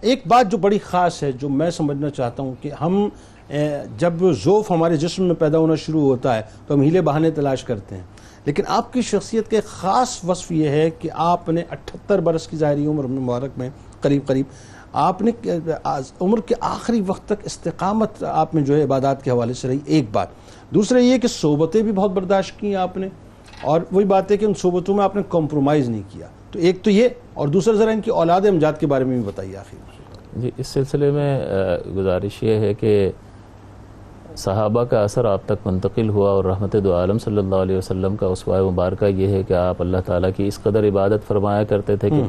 ایک بات جو بڑی خاص ہے جو میں سمجھنا چاہتا ہوں کہ ہم جب ذوف ہمارے جسم میں پیدا ہونا شروع ہوتا ہے تو ہم ہیلے بہانے تلاش کرتے ہیں، لیکن آپ کی شخصیت کے خاص وصف یہ ہے کہ آپ نے 78 برس کی ظاہری عمر مبارک میں قریب آپ نے عمر کے آخری وقت تک استقامت آپ میں جو ہے عبادات کے حوالے سے رہی، ایک بات۔ دوسرا یہ کہ صحبتیں بھی بہت برداشت کی آپ نے، اور وہی بات ہے کہ ان صحبتوں میں آپ نے کمپرومائز نہیں کیا۔ تو ایک تو یہ، اور دوسرا ذرا ان کی اولاد امجاد کے بارے میں بھی بتائیے آخر۔ جی، اس سلسلے میں گزارش یہ ہے کہ صحابہ کا اثر آپ تک منتقل ہوا، اور رحمت دو عالم صلی اللہ علیہ وسلم کا اسوہ مبارکہ یہ ہے کہ آپ اللہ تعالیٰ کی اس قدر عبادت فرمایا کرتے تھے کہ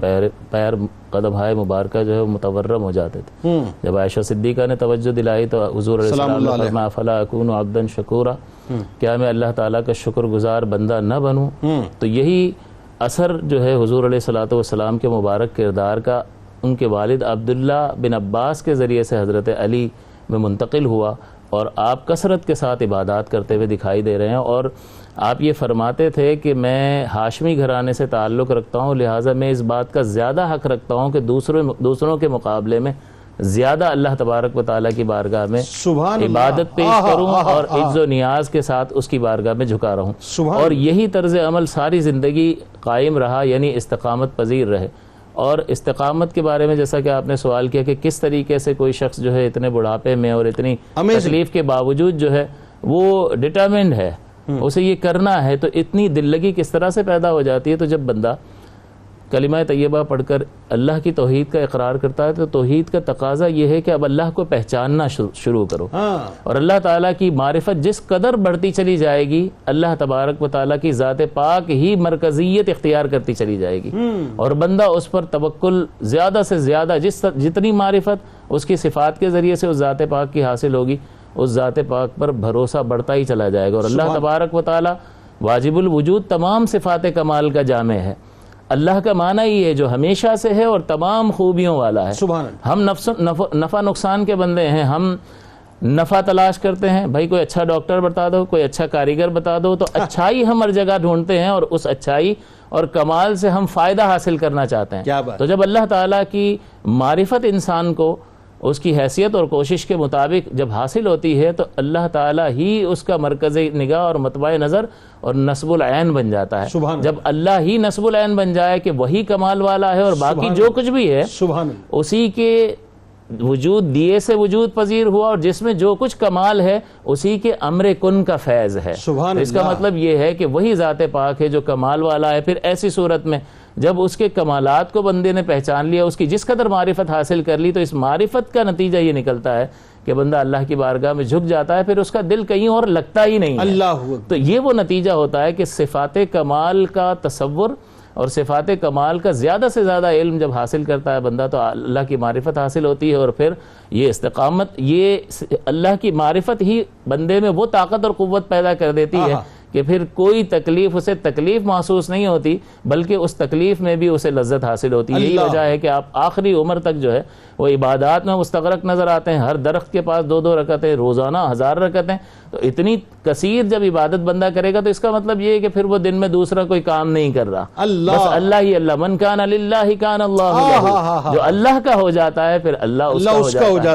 پیر قدم ہائے مبارکہ جو ہے متورم ہو جاتے تھے۔ جب عائشہ صدیقہ نے توجہ دلائی تو حضور علیہ السلام نے فرمایا فلا اکون عبدا شکورا، کیا میں اللہ تعالیٰ کا شکر گزار بندہ نہ بنوں؟ تو یہی اثر جو ہے حضور علیہ السلام کے مبارک کردار کا ان کے والد عبداللہ بن عباس کے ذریعے سے حضرت علی میں منتقل ہوا، اور آپ کثرت کے ساتھ عبادات کرتے ہوئے دکھائی دے رہے ہیں۔ اور آپ یہ فرماتے تھے کہ میں ہاشمی گھرانے سے تعلق رکھتا ہوں، لہٰذا میں اس بات کا زیادہ حق رکھتا ہوں کہ دوسروں کے مقابلے میں زیادہ اللہ تبارک و تعالیٰ کی بارگاہ میں عبادت پیش کروں اور عز و نیاز کے ساتھ اس کی بارگاہ میں جھکا رہوں، اور یہی طرز عمل ساری زندگی قائم رہا، یعنی استقامت پذیر رہے۔ اور استقامت کے بارے میں جیسا کہ آپ نے سوال کیا کہ کس طریقے سے کوئی شخص جو ہے اتنے بڑھاپے میں اور اتنی تکلیف کے باوجود جو ہے وہ ڈٹرمنڈ ہے، اسے یہ کرنا ہے، تو اتنی دل لگی کس طرح سے پیدا ہو جاتی ہے؟ تو جب بندہ کلمہ طیبہ پڑھ کر اللہ کی توحید کا اقرار کرتا ہے تو توحید کا تقاضا یہ ہے کہ اب اللہ کو پہچاننا شروع کرو، اور اللہ تعالیٰ کی معرفت جس قدر بڑھتی چلی جائے گی اللہ تبارک و تعالیٰ کی ذات پاک ہی مرکزیت اختیار کرتی چلی جائے گی، اور بندہ اس پر توکل زیادہ سے زیادہ جتنی معرفت اس کی صفات کے ذریعے سے اس ذات پاک کی حاصل ہوگی، اس ذات پاک پر بھروسہ بڑھتا ہی چلا جائے گا۔ اور اللہ تبارک و تعالیٰ واجب الوجود تمام صفات کمال کا جامع ہے۔ اللہ کا معنی ہی ہے جو ہمیشہ سے ہے اور تمام خوبیوں والا ہے۔ ہم نفع نقصان کے بندے ہیں، ہم نفع تلاش کرتے ہیں، بھائی کوئی اچھا ڈاکٹر بتا دو، کوئی اچھا کاریگر بتا دو، تو اچھائی ہم ہر جگہ ڈھونڈتے ہیں، اور اس اچھائی اور کمال سے ہم فائدہ حاصل کرنا چاہتے ہیں۔ تو جب اللہ تعالیٰ کی معرفت انسان کو اس کی حیثیت اور کوشش کے مطابق جب حاصل ہوتی ہے تو اللہ تعالیٰ ہی اس کا مرکز نگاہ اور مطبع نظر اور نصب العین بن جاتا ہے۔ جب اللہ ہی نصب العین بن جائے کہ وہی کمال والا ہے اور باقی جو کچھ بھی ہے اسی کے وجود دیے سے وجود پذیر ہوا، اور جس میں جو کچھ کمال ہے اسی کے امر کن کا فیض ہے۔ اس کا مطلب یہ ہے کہ وہی ذات پاک ہے جو کمال والا ہے۔ پھر ایسی صورت میں جب اس کے کمالات کو بندے نے پہچان لیا، اس کی جس قدر معرفت حاصل کر لی، تو اس معرفت کا نتیجہ یہ نکلتا ہے کہ بندہ اللہ کی بارگاہ میں جھک جاتا ہے، پھر اس کا دل کہیں اور لگتا ہی نہیں ہے۔ تو یہ وہ نتیجہ ہوتا ہے کہ صفات کمال کا تصور اور صفات کمال کا زیادہ سے زیادہ علم جب حاصل کرتا ہے بندہ تو اللہ کی معرفت حاصل ہوتی ہے، اور پھر یہ استقامت، یہ اللہ کی معرفت ہی بندے میں وہ طاقت اور قوت پیدا کر دیتی ہے کہ پھر کوئی تکلیف اسے تکلیف محسوس نہیں ہوتی، بلکہ اس تکلیف میں بھی اسے لذت حاصل ہوتی ہے۔ یہی وجہ ہے کہ آپ آخری عمر تک جو ہے وہ عبادات میں مستغرق نظر آتے ہیں، ہر درخت کے پاس 2-2 رکعتیں، روزانہ 1000 رکعتیں۔ تو اتنی کثیر جب عبادت بندہ کرے گا تو اس کا مطلب یہ ہے کہ پھر وہ دن میں دوسرا کوئی کام نہیں کر رہا، بس اللہ ہی اللہ، من کان للہ کان اللہ لہ، جو اللہ کا ہو جاتا ہے پھر اللہ اس کا ہو جاتا ہے۔